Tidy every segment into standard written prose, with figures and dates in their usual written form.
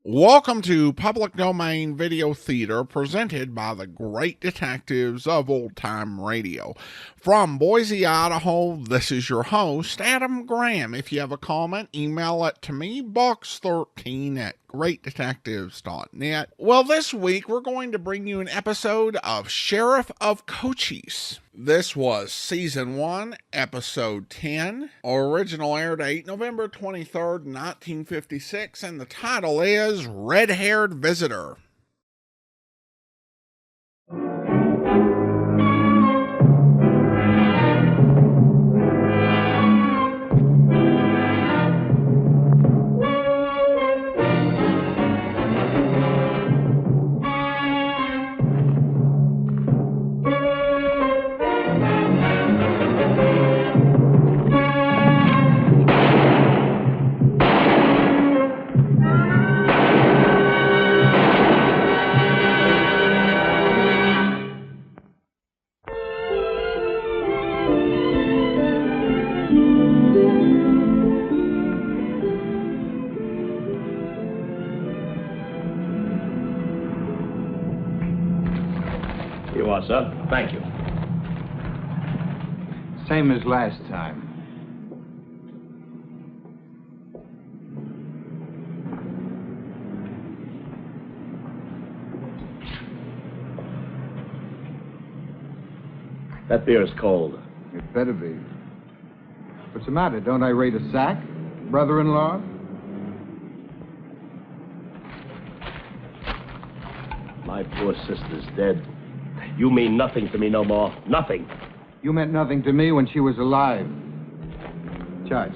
Welcome to Public Domain Video Theater presented by the great detectives of old time radio. From Boise, Idaho, this is your host, Adam Graham. If you have a comment, email it to me, box13@greatdetectives.net. Well, this week we're going to bring you an episode of Sheriff of Cochise. This was Season 1, Episode 10. Original air date November 23rd, 1956, and the title is Red-Haired Visitor. Here you are, sir. Thank you. Same as last time. That beer is cold. It better be. What's the matter? Don't I rate a sack? Brother-in-law? My poor sister's dead. You mean nothing to me no more. Nothing. You meant nothing to me when she was alive. Charge.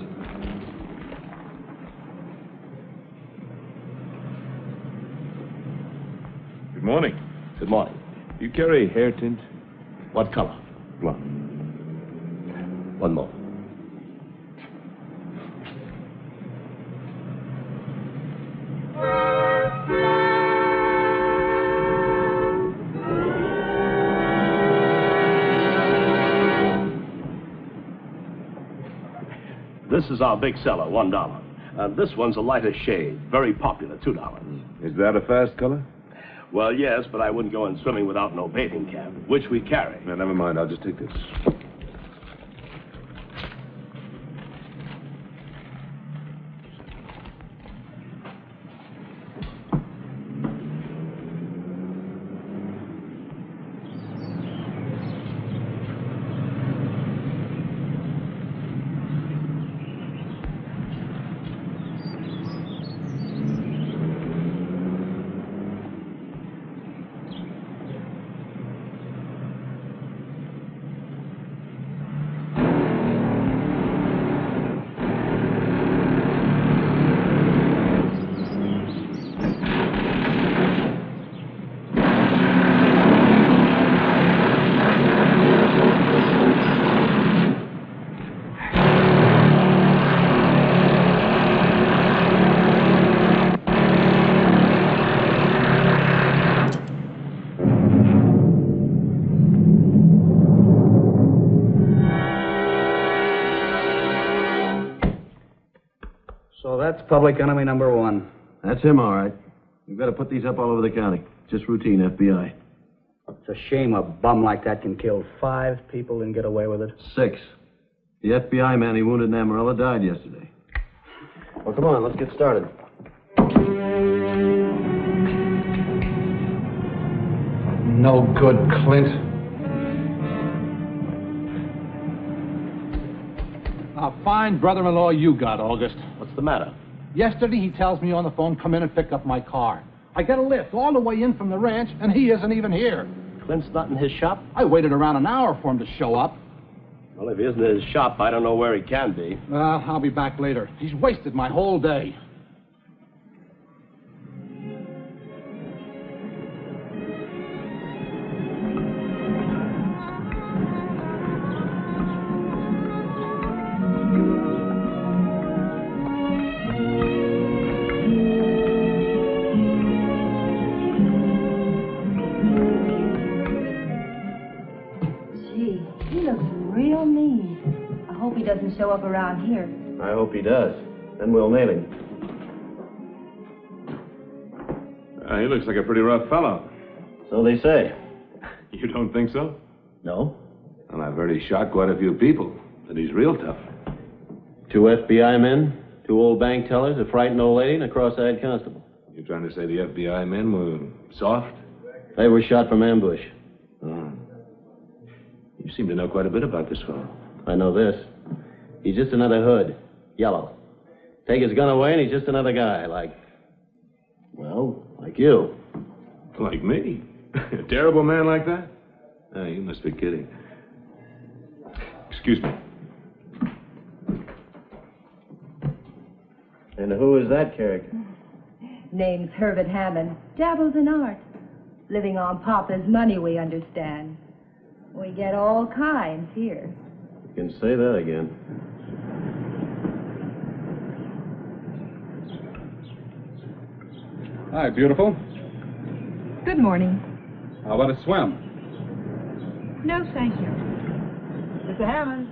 Good morning. Good morning. Do you carry hair tint? What color? Blonde. One more. This is our big seller, $1. This one's a lighter shade, very popular, $2. Is that a fast color? Well, yes, but I wouldn't go in swimming without no bathing cap, which we carry. No, never mind. I'll just take this. So that's public enemy number one. That's him, all right. We've got to put these up all over the county. Just routine FBI. It's a shame a bum like that can kill 5 people and get away with it. 6. The FBI man he wounded in Amarillo died yesterday. Well, come on, let's get started. No good, Clint. A fine brother-in-law you got, August. What's the matter? Yesterday he tells me on the phone, come in and pick up my car. I get a lift all the way in from the ranch, and he isn't even here. Clint's not in his shop? I waited around an hour for him to show up. Well, if he isn't in his shop, I don't know where he can be. Well, I'll be back later. He's wasted my whole day. doesn't show up around here. I hope he does. Then we'll nail him. He looks like a pretty rough fellow. So they say. You don't think so? No? Well, I've heard he shot quite a few people, but he's real tough. 2 FBI men, 2 old bank tellers, a frightened old lady, and a cross-eyed constable. You're trying to say the FBI men were soft? They were shot from ambush. Oh. You seem to know quite a bit about this fellow. I know this. He's just another hood. Yellow. Take his gun away and he's just another guy, like you. Like me? A terrible man like that? Oh, you must be kidding. Excuse me. And who is that character? Name's Herbert Hammond. Dabbles in art. Living on Papa's money, we understand. We get all kinds here. You can say that again. Hi, beautiful. Good morning. How about a swim? No, thank you. Mr. Hammond,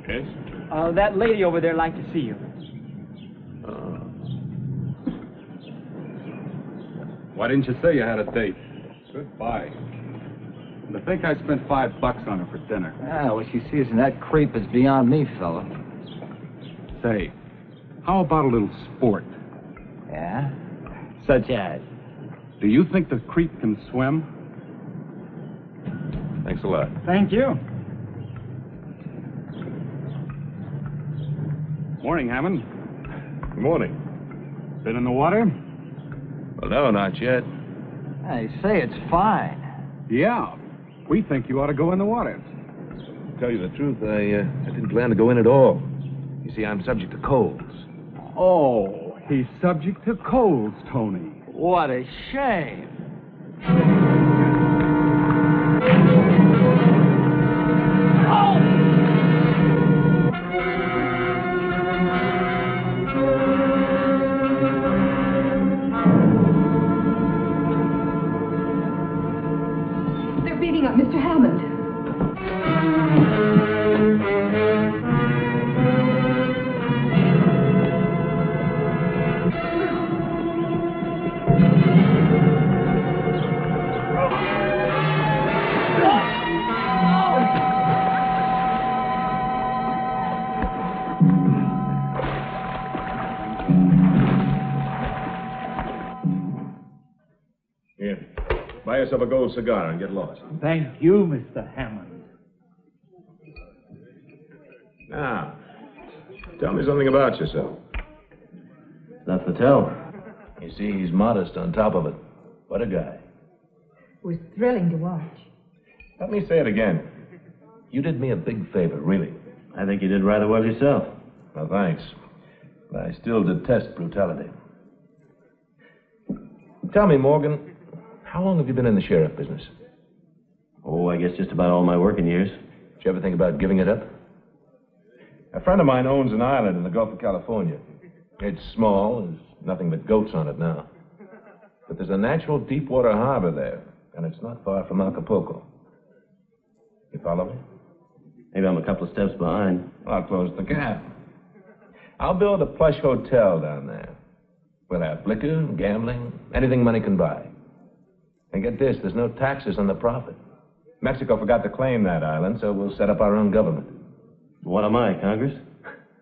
Yes? that lady over there like to see you. Why didn't you say you had a date? Goodbye. I think I spent $5 on her for dinner. What she sees in that creep is beyond me, fella. Say, how about a little sport? Yeah? Such as? Do you think the creep can swim? Thanks a lot. Thank you. Morning, Hammond. Good morning. Been in the water? Well, no, not yet. I say it's fine. Yeah. We think you ought to go in the water. To tell you the truth, I didn't plan to go in at all. You see, I'm subject to colds. Oh, he's subject to colds, Tony. What a shame. They're beating up Mr. Hammond. Here, buy yourself a gold cigar and get lost. Thank you, Mr. Hammond. Now, tell me something about yourself. Enough to tell. You see, he's modest on top of it. What a guy. It was thrilling to watch. Let me say it again. You did me a big favor, really. I think you did rather well yourself. Well, thanks. But I still detest brutality. Tell me, Morgan, how long have you been in the sheriff business? Oh, I guess just about all my working years. Did you ever think about giving it up? A friend of mine owns an island in the Gulf of California. It's small. There's nothing but goats on it now. But there's a natural deep water harbor there, and it's not far from Acapulco. You follow me? Maybe I'm a couple of steps behind. I'll close the gap. I'll build a plush hotel down there. We'll have liquor, gambling, anything money can buy. And get this, there's no taxes on the profit. Mexico forgot to claim that island, so we'll set up our own government. What am I, Congress?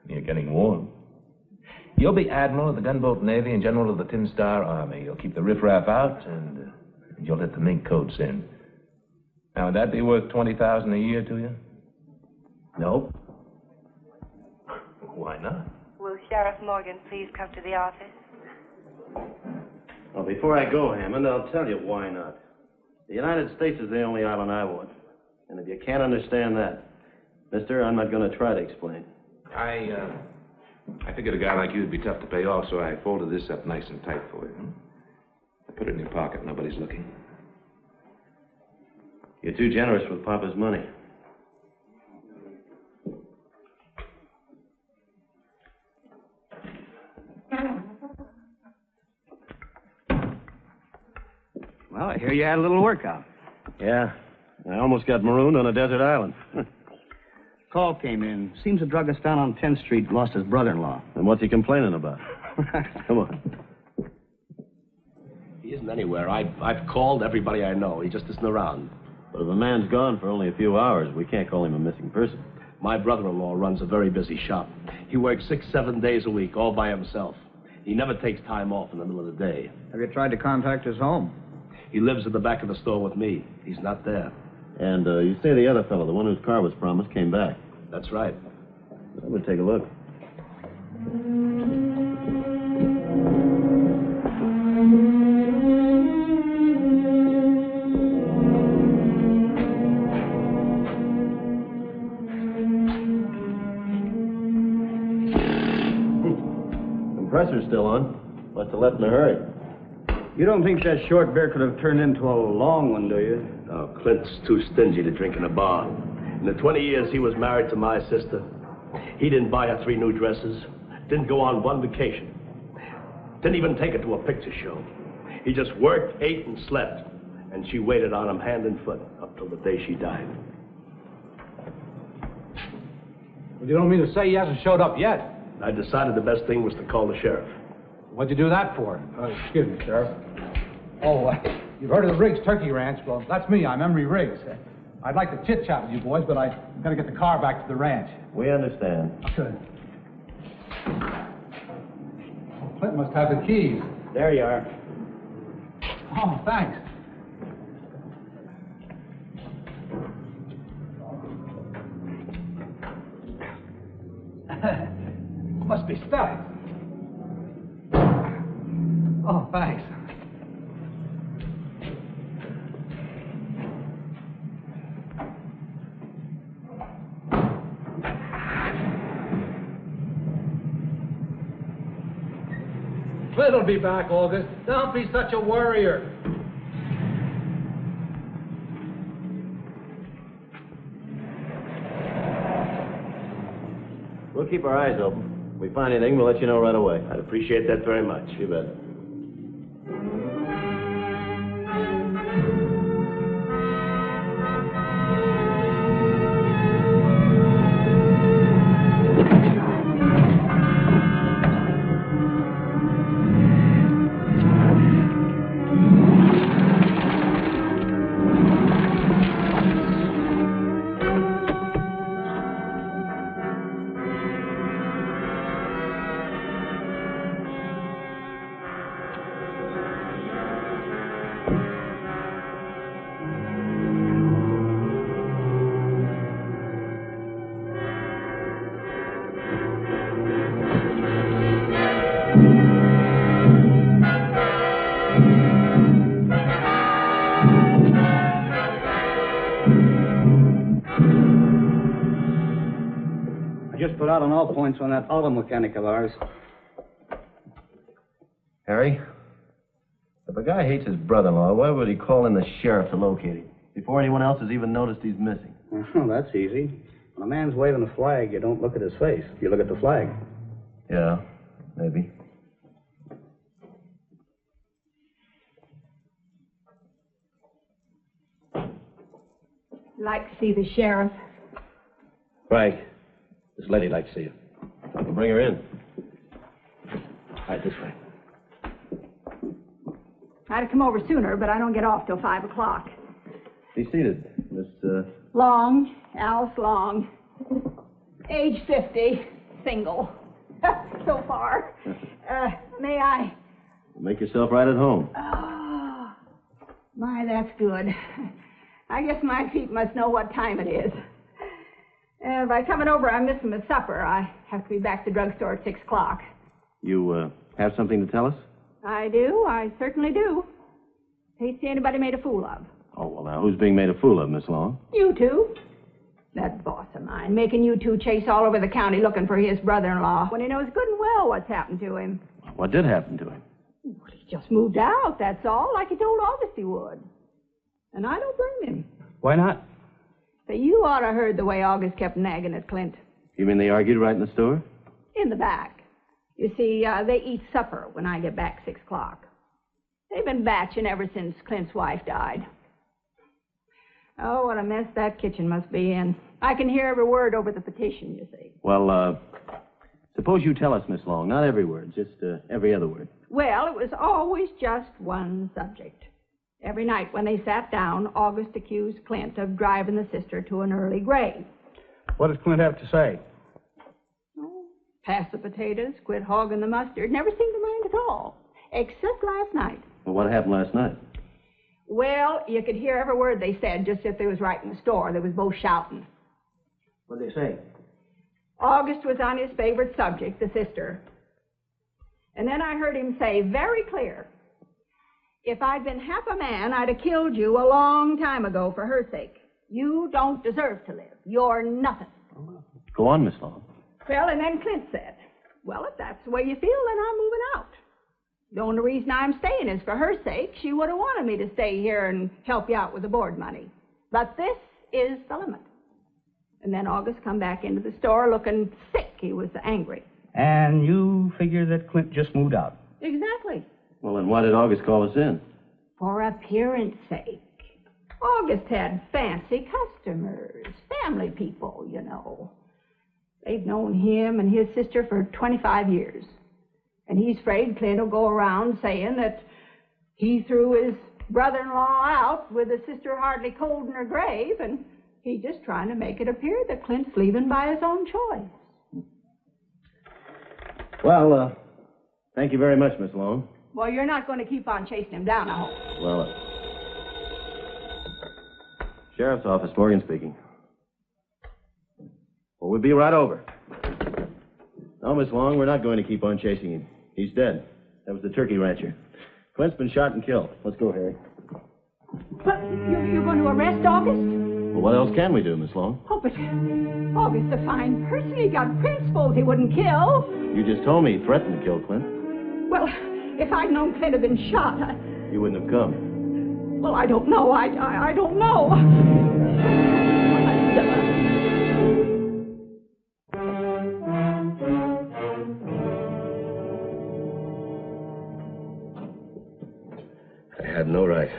You're getting warm. You'll be Admiral of the Gunboat Navy and General of the Tin Star Army. You'll keep the riffraff out, and you'll let the mink coats in. Now, would that be worth $20,000 a year to you? Nope. Why not? Will Sheriff Morgan please come to the office? Well, before I go, Hammond, I'll tell you why not. The United States is the only island I want. And if you can't understand that, mister, I'm not going to try to explain. I figured a guy like you would be tough to pay off, so I folded this up nice and tight for you. I put it in your pocket. Nobody's looking. You're too generous with Papa's money. Well, I hear you had a little workout. Yeah, I almost got marooned on a desert island. Call came in. Seems a druggist down on 10th Street lost his brother-in-law. And what's he complaining about? Come on. You isn't anywhere. I've called everybody I know. He just isn't around. But if a man's gone for only a few hours, we can't call him a missing person. My brother-in-law runs a very busy shop. He works 6-7 days a week, all by himself. He never takes time off in the middle of the day. Have you tried to contact his home? He lives at the back of the store with me. He's not there. And you say the other fellow, the one whose car was promised, came back. That's right. Let me take a look. Compressor's still on. Must have left in a hurry. You don't think that short beer could have turned into a long one, do you? No, Clint's too stingy to drink in a bar. In the 20 years he was married to my sister, he didn't buy her 3 new dresses, didn't go on 1 vacation, didn't even take her to a picture show. He just worked, ate, and slept, and she waited on him hand and foot up till the day she died. Well, you don't mean to say he hasn't showed up yet? I decided the best thing was to call the sheriff. What'd you do that for? Excuse me, Sheriff. Oh, you've heard of the Riggs Turkey Ranch. Well, that's me. I'm Emery Riggs. I'd like to chit-chat with you boys, but I've got to get the car back to the ranch. We understand. Good. Clint must have the keys. There you are. Oh, thanks. Must be stuck. Oh, thanks. Clint'll be back, August. Don't be such a worrier. We'll keep our eyes open. If we find anything, we'll let you know right away. I'd appreciate that very much. You bet. Put out on all points on that auto mechanic of ours. Harry, if a guy hates his brother-in-law, why would he call in the sheriff to locate him before anyone else has even noticed he's missing? Well, that's easy. When a man's waving a flag, you don't look at his face. You look at the flag. Yeah, maybe. Like to see the sheriff. Frank, this lady'd like to see you. We'll bring her in. Right this way. I'd have come over sooner, but I don't get off till 5 o'clock. Be seated, Miss, Long, Alice Long. Age 50, single. So far. May I? Make yourself right at home. Oh, my, that's good. I guess my feet must know what time it is. By coming over, I'm missing my supper. I have to be back to the drugstore at 6 o'clock. You, have something to tell us? I do. I certainly do. Hate to see anybody made a fool of. Oh, well, now, who's being made a fool of, Miss Long? You two. That boss of mine, making you two chase all over the county looking for his brother-in-law when he knows good and well what's happened to him. What did happen to him? Well, he just moved out, that's all, like he told August he would. And I don't blame him. Why not? But you ought to have heard the way August kept nagging at Clint. You mean they argued right in the store? In the back. You see, they eat supper when I get back 6 o'clock. They've been batching ever since Clint's wife died. Oh, what a mess that kitchen must be in. I can hear every word over the petition, you see. Well, Suppose you tell us, Miss Long. Not every word, just every other word. Well, it was always just one subject. Every night when they sat down, August accused Clint of driving the sister to an early grave. What does Clint have to say? Pass the potatoes, quit hogging the mustard, never seemed to mind at all, except last night. Well, what happened last night? Well, you could hear every word they said, just if they was right in the store. They was both shouting. What'd they say? August was on his favorite subject, the sister. And then I heard him say very clear, if I'd been half a man, I'd have killed you a long time ago for her sake. You don't deserve to live. You're nothing. Go on, Miss Long. Well, and then Clint said, well, if that's the way you feel, then I'm moving out. The only reason I'm staying is for her sake. She would have wanted me to stay here and help you out with the board money. But this is the limit. And then August come back into the store looking sick. He was angry. And you figure that Clint just moved out? Exactly. Well, then why did August call us in? For appearance sake. August had fancy customers, family people, you know. They've known him and his sister for 25 years. And he's afraid Clint will go around saying that he threw his brother-in-law out with a sister hardly cold in her grave, and he's just trying to make it appear that Clint's leaving by his own choice. Well, thank you very much, Miss Long. Well, you're not going to keep on chasing him down, I hope. Well, Sheriff's Office, Morgan speaking. Well, we'll be right over. No, Miss Long, we're not going to keep on chasing him. He's dead. That was the turkey rancher. Clint's been shot and killed. Let's go, Harry. But you're going to arrest August? Well, what else can we do, Miss Long? Oh, but August's a fine person. He got principles he wouldn't kill. You just told me he threatened to kill Clint. Well, if I'd known Clint had been shot, You wouldn't have come. well, I don't know. I don't know. I had no right.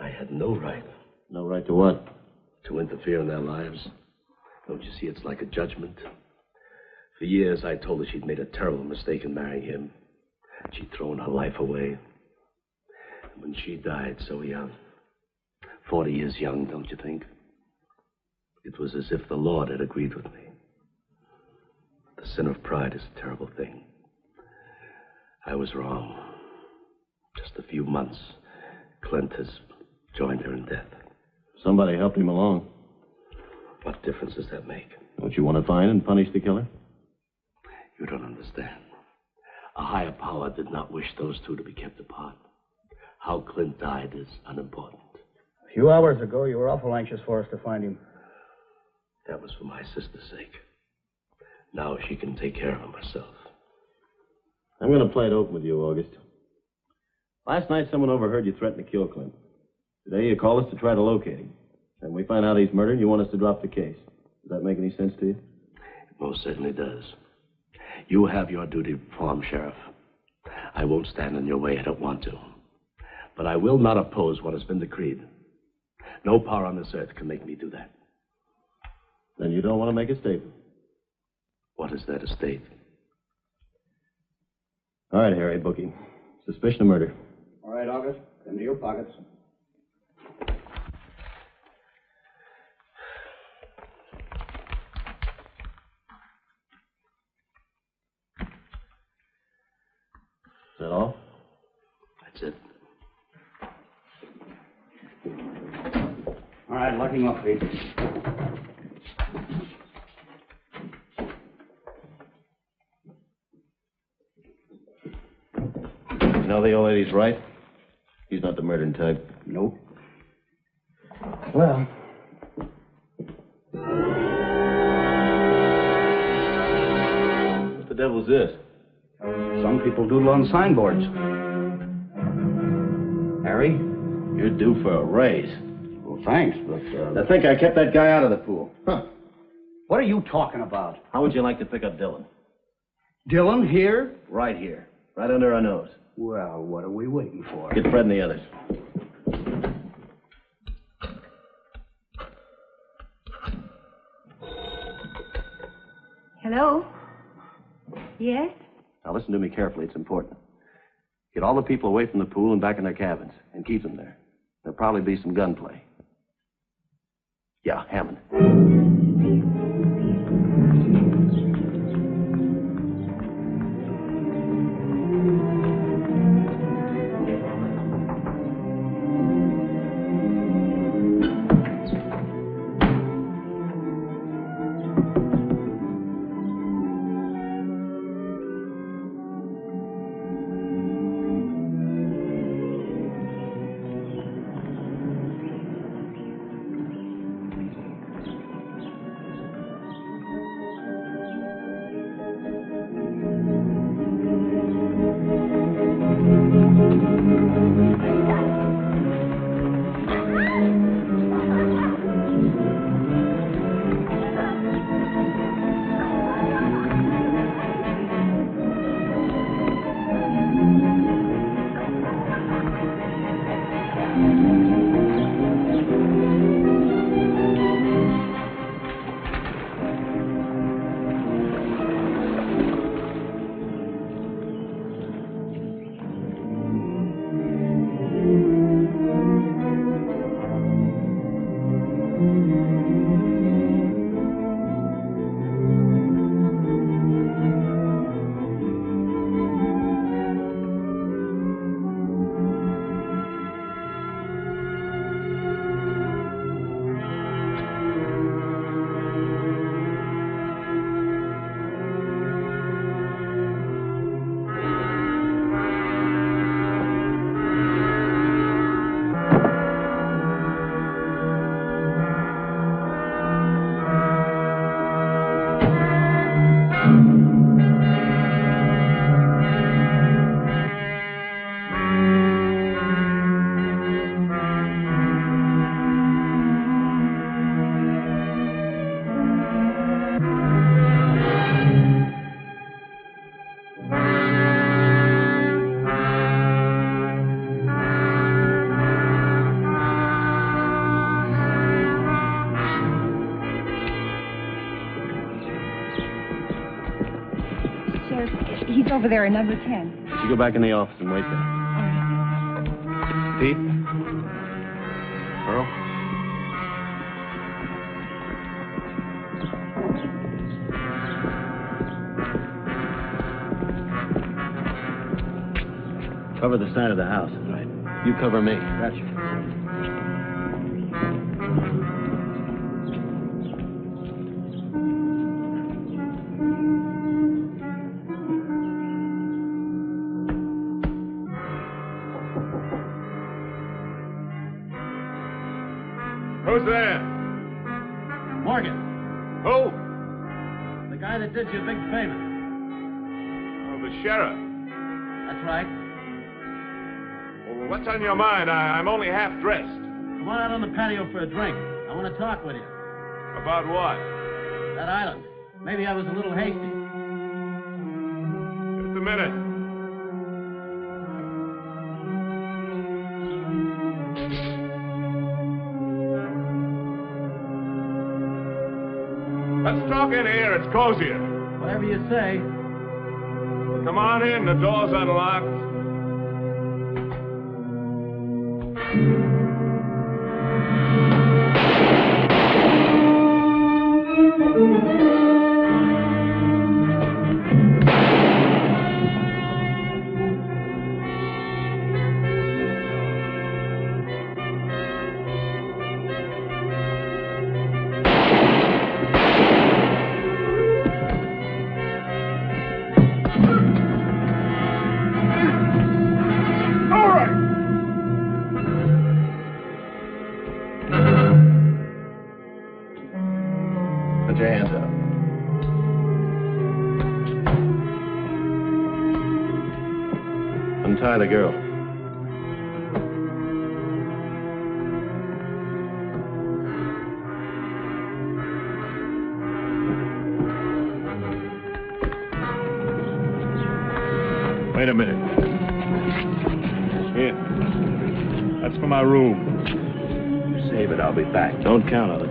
I had no right No right to what? to interfere in their lives. Don't you see, it's like a judgment. For years, I told her she'd made a terrible mistake in marrying him. She'd thrown her life away. And when she died so young, 40 years young, don't you think? It was as if the Lord had agreed with me. The sin of pride is a terrible thing. I was wrong. Just a few months, Clint has joined her in death. Somebody helped him along. What difference does that make? Don't you want to find and punish the killer? You don't understand. A higher power did not wish those two to be kept apart. How Clint died is unimportant. A few hours ago, you were awful anxious for us to find him. That was for my sister's sake. Now she can take care of him herself. I'm going to play it open with you, August. Last night, someone overheard you threaten to kill Clint. Today, you call us to try to locate him. And we find out he's murdered, you want us to drop the case. Does that make any sense to you? It most certainly does. You have your duty performed, Sheriff. I won't stand in your way. I don't want to. But I will not oppose what has been decreed. No power on this earth can make me do that. Then you don't want to make a statement. What is there to state? All right, Harry, bookie. Suspicion of murder. All right, August. Into your pockets. Is that all? That's it. All right, lock him up, Pete. You know the old lady's right. He's not the murdering type. Nope. Well. What the devil's this? Some people doodle on signboards. Harry? You're due for a raise. Well, thanks, but, I think I kept that guy out of the pool. Huh. What are you talking about? How would you like to pick up Dylan? Dylan here? Right here. Right under our nose. Well, what are we waiting for? Get Fred and the others. Hello? Yes? Now listen to me carefully. It's important. Get all the people away from the pool and back in their cabins, and keep them there. There'll probably be some gunplay. Yeah, Hammond. He's over there in number 10. You go back in the office and wait there. Pete? Earl? Cover the side of the house. Right. You cover me. Gotcha. Who's there? Morgan. Who? The guy that did you a big favor. Oh, the sheriff. That's right. Well, what's on your mind? I'm only half dressed. Come on out on the patio for a drink. I want to talk with you. About what? That island. Maybe I was a little hasty. Just a minute. Let's talk in here. It's cozier. Whatever you say. Come on in. The door's unlocked. Put your hands up. Untie the girl. Wait a minute. Here. That's for my room. Save it. I'll be back. Don't count on it.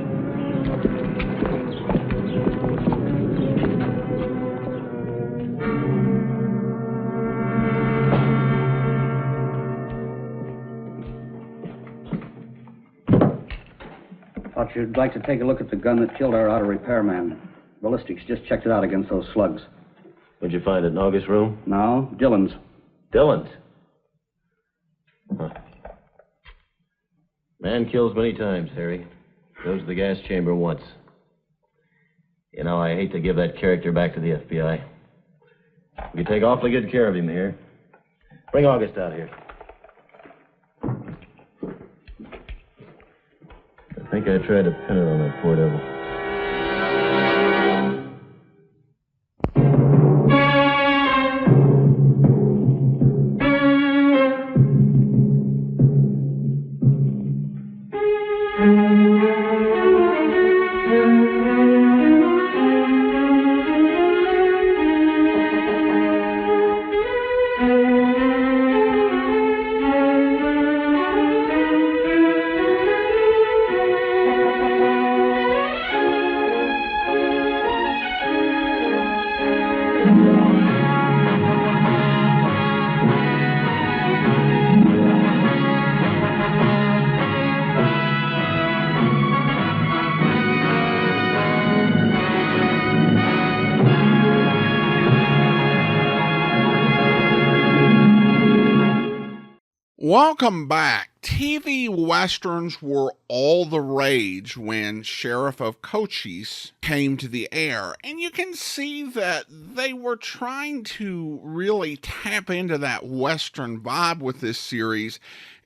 Thought you'd like to take a look at the gun that killed our auto repairman. Ballistics just checked it out against those slugs. Where'd you find it, in August's room? No, Dillon's. Dillon's? Huh. Man kills many times, Harry. Goes to the gas chamber once. You know, I hate to give that character back to the FBI. We take awfully good care of him here. Bring August out here. I think I tried to pin it on that poor devil. Welcome back. TV westerns were all the rage when Sheriff of Cochise came to the air, and you can see that they were trying to really tap into that western vibe with this series,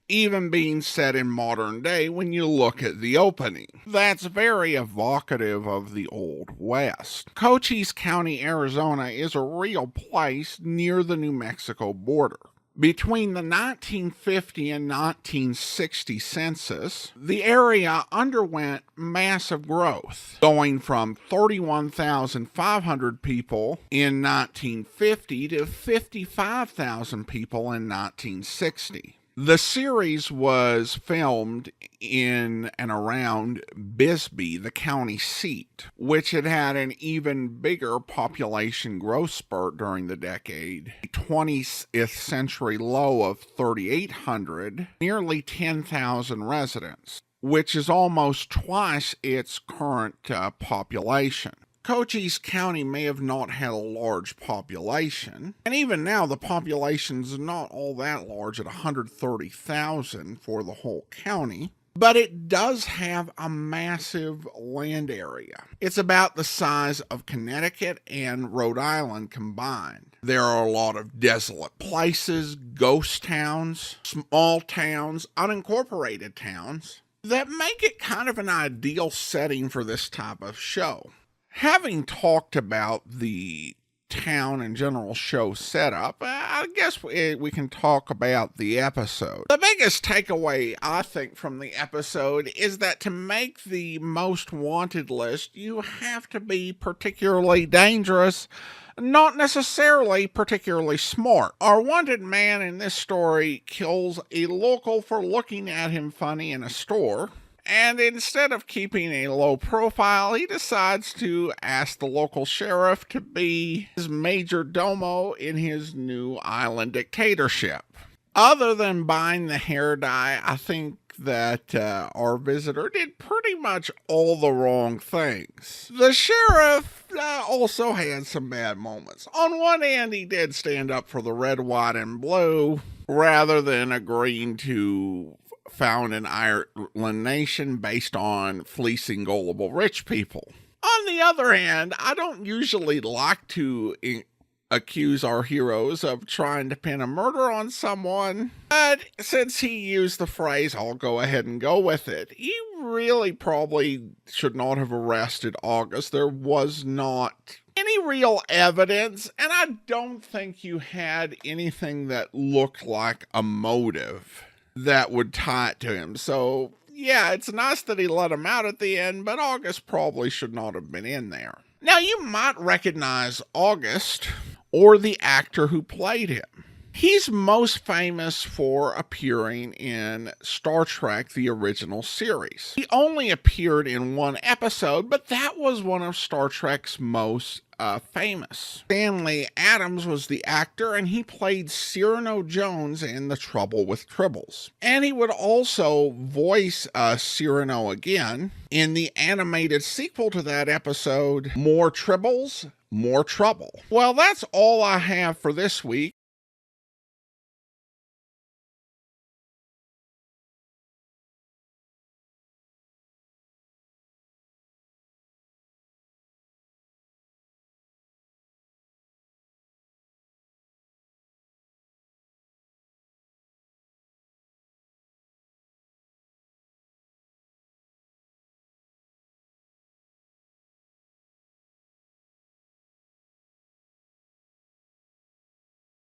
even being set in modern day when you look at the opening. That's very evocative of the Old West. Cochise County, Arizona is a real place near the New Mexico border. Between the 1950 and 1960 census, the area underwent massive growth, going from 31,500 people in 1950 to 55,000 people in 1960. The series was filmed in and around Bisbee, the county seat, which had had an even bigger population growth spurt during the decade. A 20th century low of 3,800, nearly 10,000 residents, which is almost twice its current population. Cochise County may have not had a large population, and even now the population's not all that large at 130,000 for the whole county, but it does have a massive land area. It's about the size of Connecticut and Rhode Island combined. There are a lot of desolate places, ghost towns, small towns, unincorporated towns that make it kind of an ideal setting for this type of show. Having talked about the town and general show setup, I guess we can talk about the episode. The biggest takeaway, I think, from the episode is that to make the most wanted list, you have to be particularly dangerous, not necessarily particularly smart. Our wanted man in this story kills a local for looking at him funny in a store. And instead of keeping a low profile, he decides to ask the local sheriff to be his major domo in his new island dictatorship. Other than buying the hair dye, I think that our visitor did pretty much all the wrong things. The sheriff also had some bad moments. On one hand, he did stand up for the red, white, and blue rather than agreeing to found an Ireland nation based on fleecing gullible rich people. On the other hand, I don't usually like to accuse our heroes of trying to pin a murder on someone, but since he used the phrase, I'll go ahead and go with it. He really probably should not have arrested August. There was not any real evidence, and I don't think you had anything that looked like a motive that would tie it to him. So, yeah, it's nice that he let him out at the end, but August probably should not have been in there. Now, you might recognize August or the actor who played him. He's most famous for appearing in Star Trek, the original series. He only appeared in one episode, but that was one of Star Trek's most famous. Stanley Adams was the actor, and he played Cyrano Jones in The Trouble with Tribbles. And he would also voice Cyrano again in the animated sequel to that episode, More Tribbles, More Trouble. Well, that's all I have for this week.